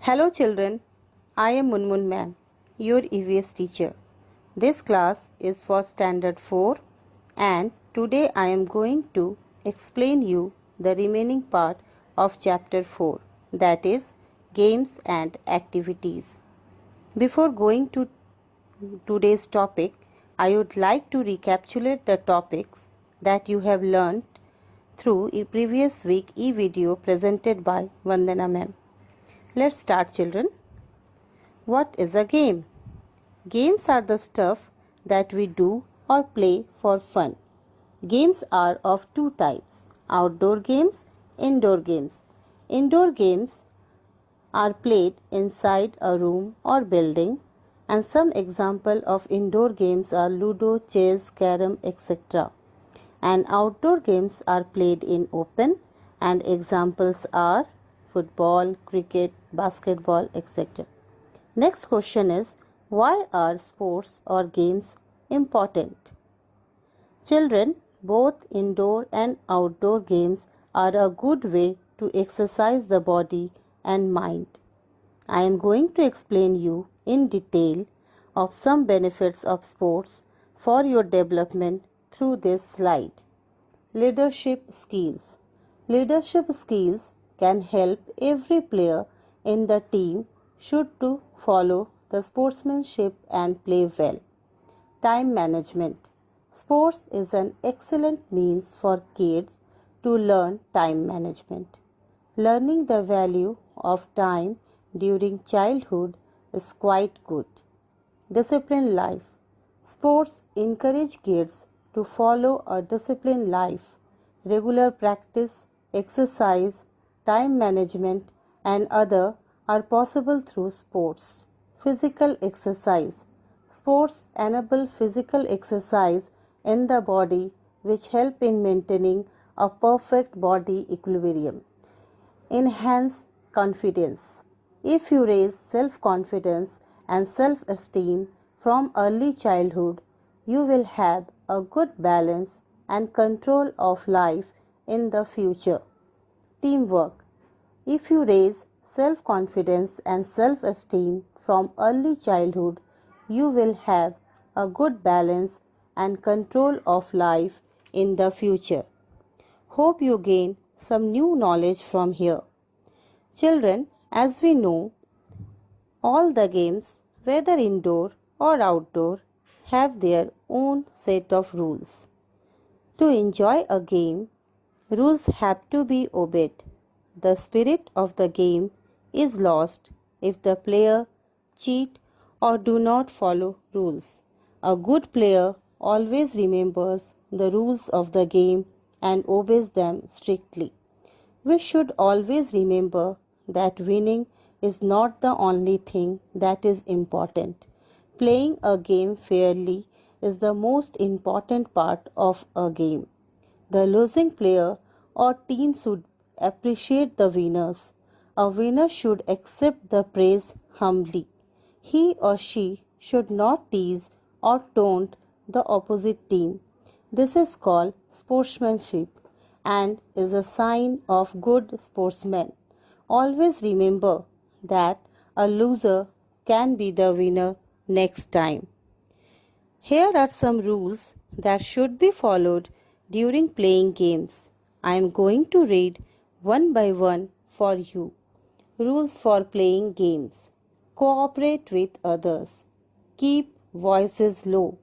Hello children, I am Munmun ma'am, your EVS teacher. This class is for Standard 4 and today I am going to explain you the remaining part of Chapter 4, that is Games and Activities. Before going to today's topic, I would like to recapitulate the topics that you have learned through a previous week e-video presented by Vandana ma'am. Let's start children. What is a game? Games are the stuff that we do or play for fun. Games are of two types: outdoor games, indoor games. Indoor games are played inside a room or building, and some examples of indoor games are Ludo, chess, carom, etc. And outdoor games are played in open, and examples are football, cricket, basketball, etc. Next question is, why are sports or games important? Children, both indoor and outdoor games are a good way to exercise the body and mind. I am going to explain you in detail of some benefits of sports for your development through this slide. Leadership skills. Leadership skills can help every player in the team should to follow the sportsmanship and play well. Time management. Sports is an excellent means for kids to learn time management. Learning the value of time during childhood is quite good. Disciplined life. Sports encourage kids to follow a disciplined life. Regular practice, exercise, time management, and other are possible through sports. Physical exercise. Sports enable physical exercise in the body which help in maintaining a perfect body equilibrium. Enhance confidence. If you raise self-confidence and self-esteem from early childhood, you will have a good balance and control of life in the future. Teamwork. If you raise self-confidence and self-esteem from early childhood, you will have a good balance and control of life in the future. Hope you gain some new knowledge from here. Children, as we know, all the games, whether indoor or outdoor, have their own set of rules. To enjoy a game, rules have to be obeyed. The spirit of the game is lost if the player cheat or do not follow rules. A good player always remembers the rules of the game and obeys them strictly. We should always remember that winning is not the only thing that is important. Playing a game fairly is the most important part of a game. The losing player or team should appreciate the winners. A winner should accept the praise humbly. He or she should not tease or taunt the opposite team. This is called sportsmanship and is a sign of good sportsmen. Always remember that a loser can be the winner next time. Here are some rules that should be followed during playing games. I am going to read one by one for you. Rules for playing games. Cooperate with others. Keep voices low.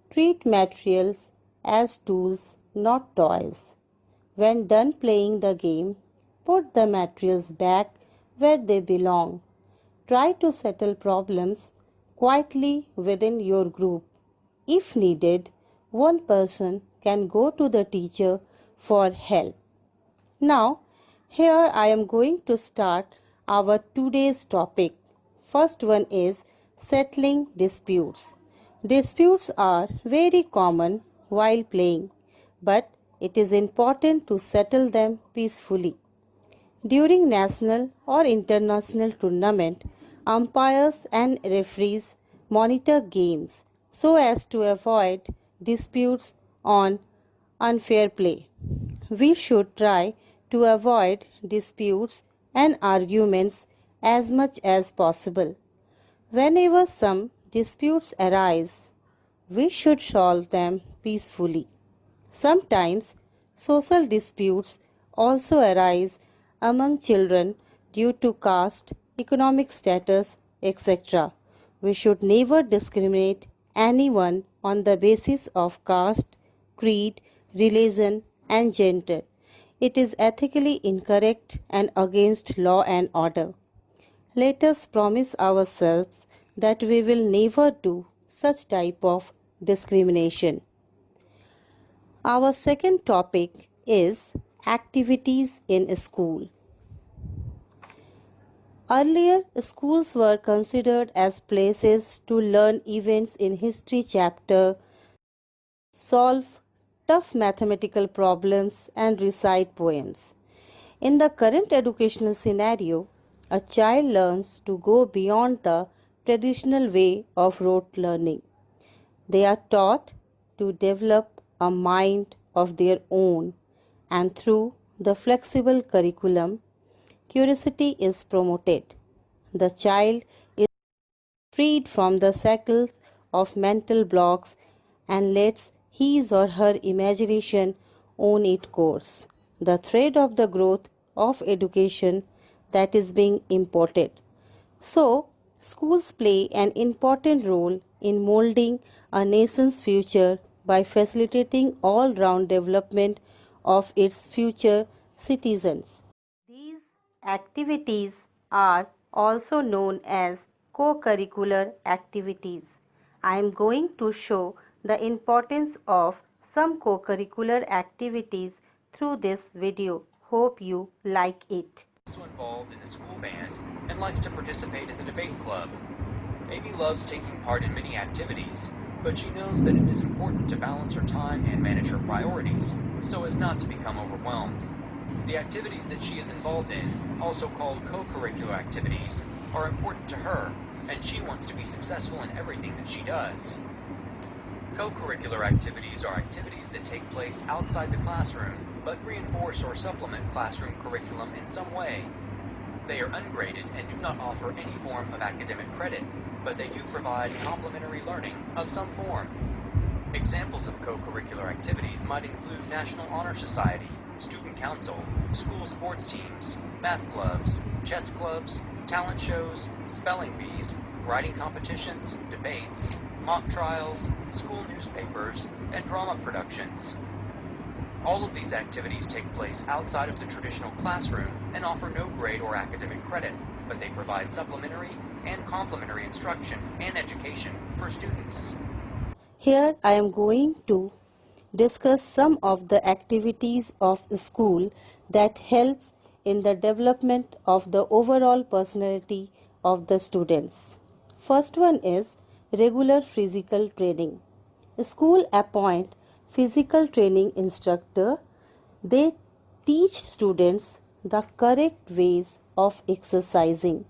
Treat materials as tools, not toys. When done playing the game, put the materials back where they belong. Try to settle problems quietly within your group. If needed, one person can go to the teacher for help. Now, here I am going to start our today's topic. First one is settling disputes. Disputes are very common while playing, but it is important to settle them peacefully. During national or international tournament, umpires and referees monitor games so as to avoid disputes on unfair play. We should try to avoid disputes and arguments as much as possible. Whenever some disputes arise, we should solve them peacefully. Sometimes social disputes also arise among children due to caste, economic status, etc. We should never discriminate anyone on the basis of caste, creed, religion, and gender. It is ethically incorrect and against law and order. Let us promise ourselves that we will never do such type of discrimination. Our second topic is activities in school. Earlier, schools were considered as places to learn events in history chapter, solve tough mathematical problems, and recite poems. In the current educational scenario, a child learns to go beyond the traditional way of rote learning. They are taught to develop a mind of their own, and through the flexible curriculum, curiosity is promoted. The child is freed from the shackles of mental blocks and lets his or her imagination own its course. The thread of the growth of education that is being imported. So, schools play an important role in molding a nation's future by facilitating all round development of its future citizens. These activities are also known as co-curricular activities. I am going to show the importance of some co-curricular activities through this video. Hope you like it. Also involved in the school band and likes to participate in the debate club. Amy loves taking part in many activities, but she knows that it is important to balance her time and manage her priorities so as not to become overwhelmed. The activities that she is involved in, also called co-curricular activities, are important to her, and she wants to be successful in everything that she does. Co-curricular activities are activities that take place outside the classroom but reinforce or supplement classroom curriculum in some way. They are ungraded and do not offer any form of academic credit, but they do provide complementary learning of some form. Examples of co-curricular activities might include National Honor Society, Student Council, school sports teams, math clubs, chess clubs, talent shows, spelling bees, writing competitions, debates, mock trials, school newspapers, and drama productions. All of these activities take place outside of the traditional classroom and offer no grade or academic credit, but they provide supplementary and complementary instruction and education for students. Here I am going to discuss some of the activities of school that helps in the development of the overall personality of the students. First one is regular physical training. School appoint physical training instructor. They teach students the correct ways of exercising.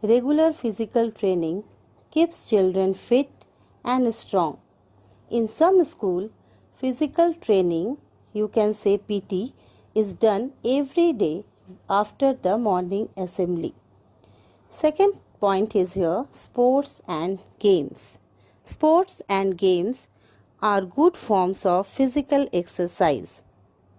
Regular physical training keeps children fit and strong. In some school, physical training, you can say PT, is done every day after the morning assembly. Second point is here, sports and games. Sports and games are good forms of physical exercise.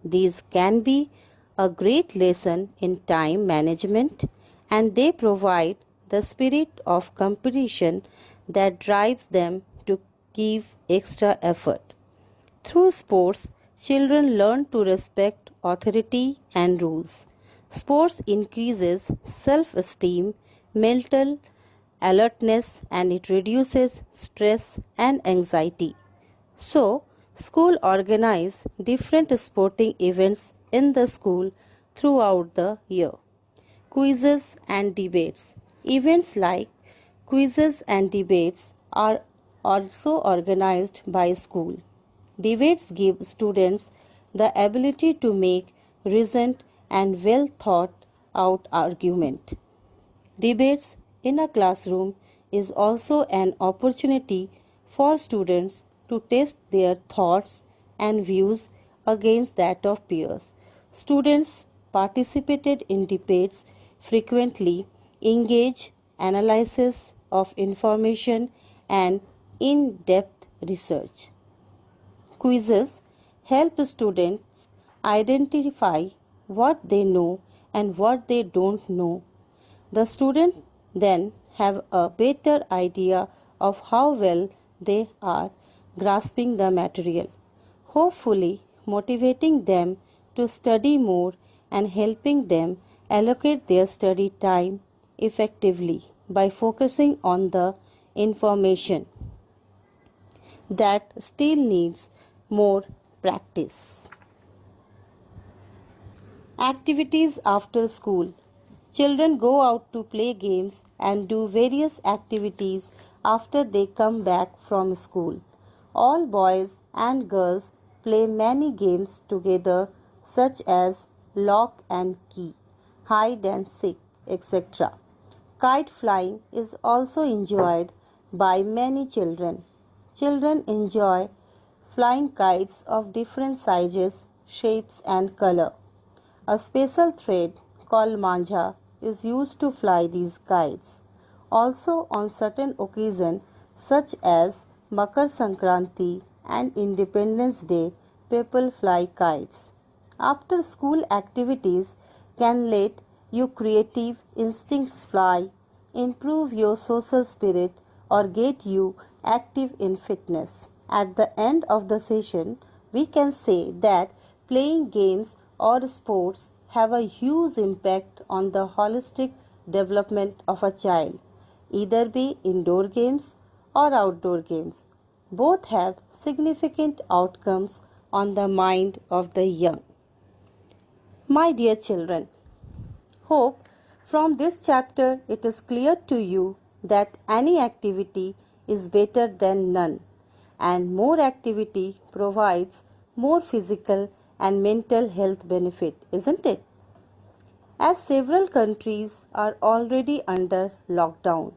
These can be a great lesson in time management, and they provide the spirit of competition that drives them to give extra effort. Through sports, children learn to respect authority and rules. Sports increases self-esteem, mental alertness, and it reduces stress and anxiety. So, school organize different sporting events in the school throughout the year. Quizzes and debates. Events like quizzes and debates are also organized by school. Debates give students the ability to make reasoned and well thought out argument. Debates in a classroom is also an opportunity for students to test their thoughts and views against that of peers. Students participated in debates frequently engage analysis of information and in-depth research. Quizzes help students identify what they know and what they don't know. The students then have a better idea of how well they are grasping the material, hopefully motivating them to study more and helping them allocate their study time effectively by focusing on the information that still needs more practice. Activities after school. Children go out to play games and do various activities after they come back from school. All boys and girls play many games together, such as lock and key, hide and seek, etc. Kite flying is also enjoyed by many children. Children enjoy flying kites of different sizes, shapes, and color. A special thread called manja is used to fly these kites. Also, on certain occasions, such as Makar Sankranti and Independence Day, people fly kites. After school activities can let your creative instincts fly, improve your social spirit, or get you active in fitness. At the end of the session, we can say that playing games or sports have a huge impact on the holistic development of a child, either be indoor games or outdoor games. Both have significant outcomes on the mind of the young. My dear children, hope from this chapter it is clear to you that any activity is better than none, and more activity provides more physical and mental health benefit, isn't it? As several countries are already under lockdown,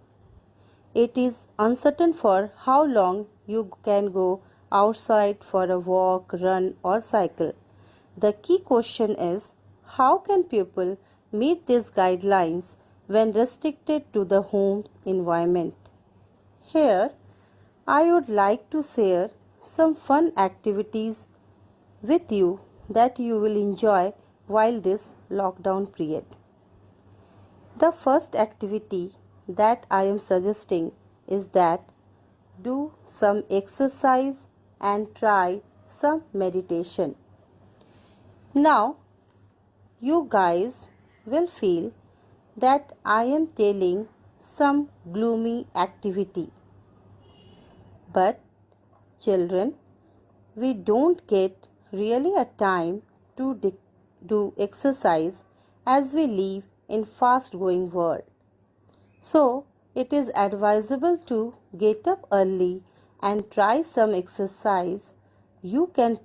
it is uncertain for how long you can go outside for a walk, run, or cycle. The key question is, how can people meet these guidelines when restricted to the home environment? Here, I would like to share some fun activities with you that you will enjoy while this lockdown period. The first activity that I am suggesting is that do some exercise and try some meditation. Now, you guys will feel that I am telling some gloomy activity. But children, we don't get really a time to do exercise as we live in fast going world. So it is advisable to get up early and try some exercise. You can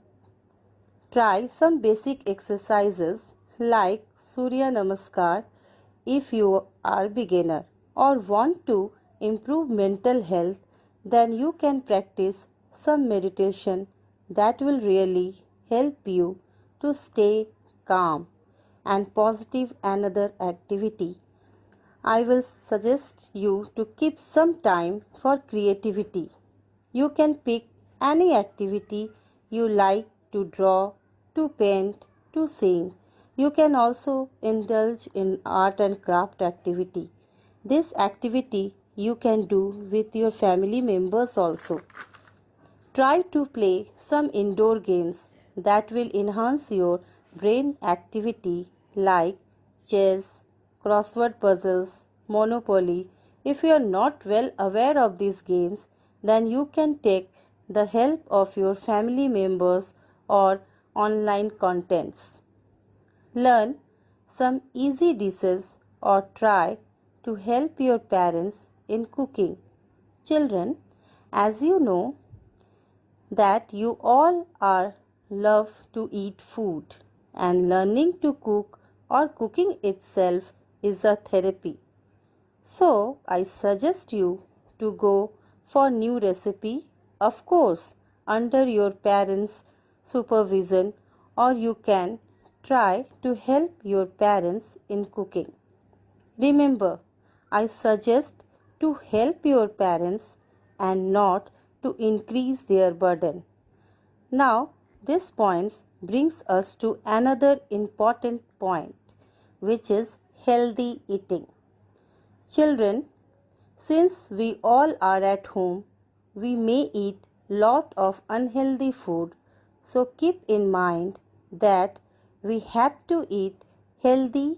try some basic exercises like Surya Namaskar if you are beginner or want to improve mental health, then you can practice some meditation that will really help you to stay calm and positive. Another activity I will suggest you to keep some time for creativity. You can pick any activity you like to draw, to paint, to sing. You can also indulge in art and craft activity. This activity you can do with your family members also. Try to play some indoor games that will enhance your brain activity like chess, crossword puzzles, Monopoly. If you are not well aware of these games, then you can take the help of your family members or online contents. Learn some easy dishes or try to help your parents in cooking. Children, as you know, that you all are love to eat food, and learning to cook or cooking itself is a therapy. So I suggest you to go for new recipe, of course under your parents' supervision, or you can try to help your parents in cooking. Remember, I suggest to help your parents and not to increase their burden. Now, this point brings us to another important point, which is healthy eating. Children, since we all are at home, we may eat lot of unhealthy food, so keep in mind that we have to eat healthy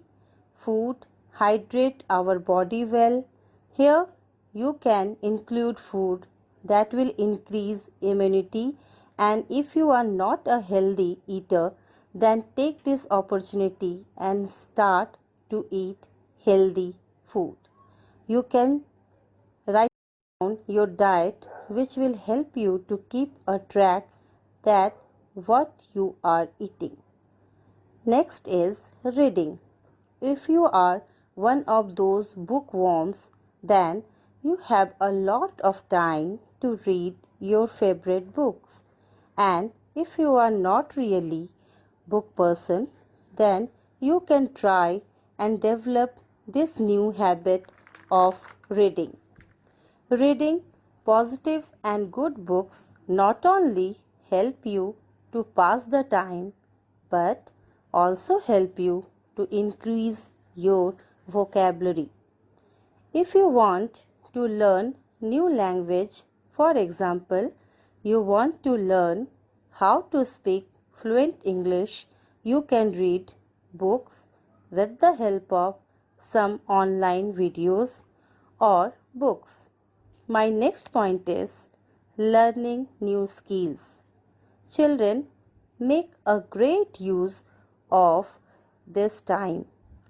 food, hydrate our body well. Here you can include food that will increase immunity, and if you are not a healthy eater, then take this opportunity and start to eat healthy food. You can write down your diet, which will help you to keep a track that what you are eating. Next is reading. If you are one of those bookworms, then you have a lot of time to read your favorite books. And if you are not really book person, then you can try and develop this new habit of reading. Reading positive and good books not only help you to pass the time but also help you to increase your vocabulary. If you want to learn new language, for example, you want to learn how to speak fluent English, you can read books with the help of some online videos or books. My next point is learning new skills. Children, make a great use of this time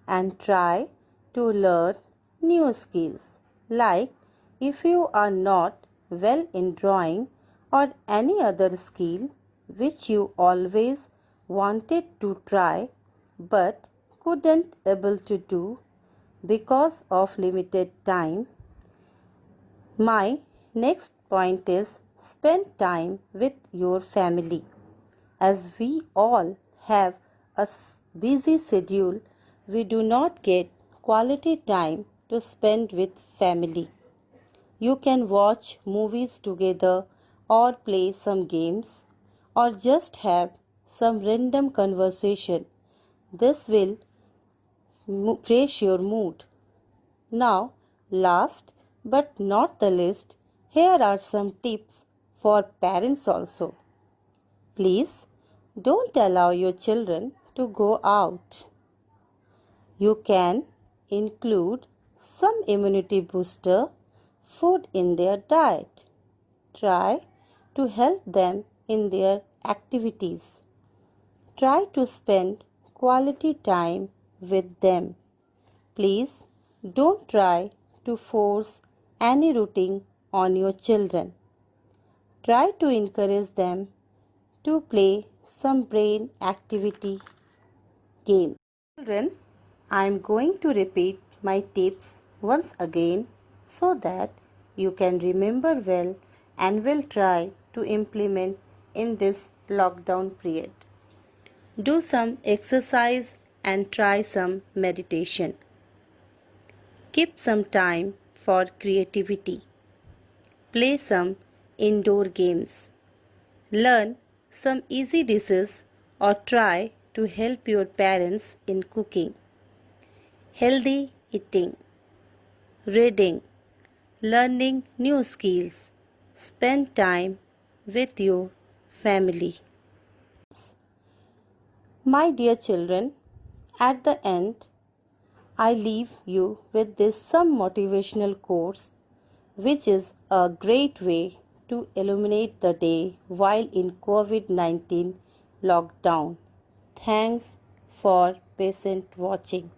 and try to learn new skills. Like if you are not well in drawing or any other skill which you always wanted to try but couldn't able to do because of limited time, my next point is spend time with your family. As we all have a busy schedule, we do not get quality time to spend with family. You can watch movies together or play some games or just have some random conversation. This will fresh your mood. Now, last but not the least, here are some tips for parents also. Please don't allow your children to go out. You can include some immunity booster food in their diet. Try to help them in their activities. Try to spend quality time with them. Please don't try to force any routine on your children. Try to encourage them to play some brain activity games. Children, I am going to repeat my tips once again so that you can remember well and will try to implement in this lockdown period. Do some exercise and try some meditation. Keep some time for creativity. Play some indoor games. Learn some easy dishes or try to help your parents in cooking. Healthy eating, reading, learning new skills. Spend time with your family. My dear children, at the end, I leave you with this some motivational quotes, which is a great way to illuminate the day while in COVID-19 lockdown. Thanks for patient watching.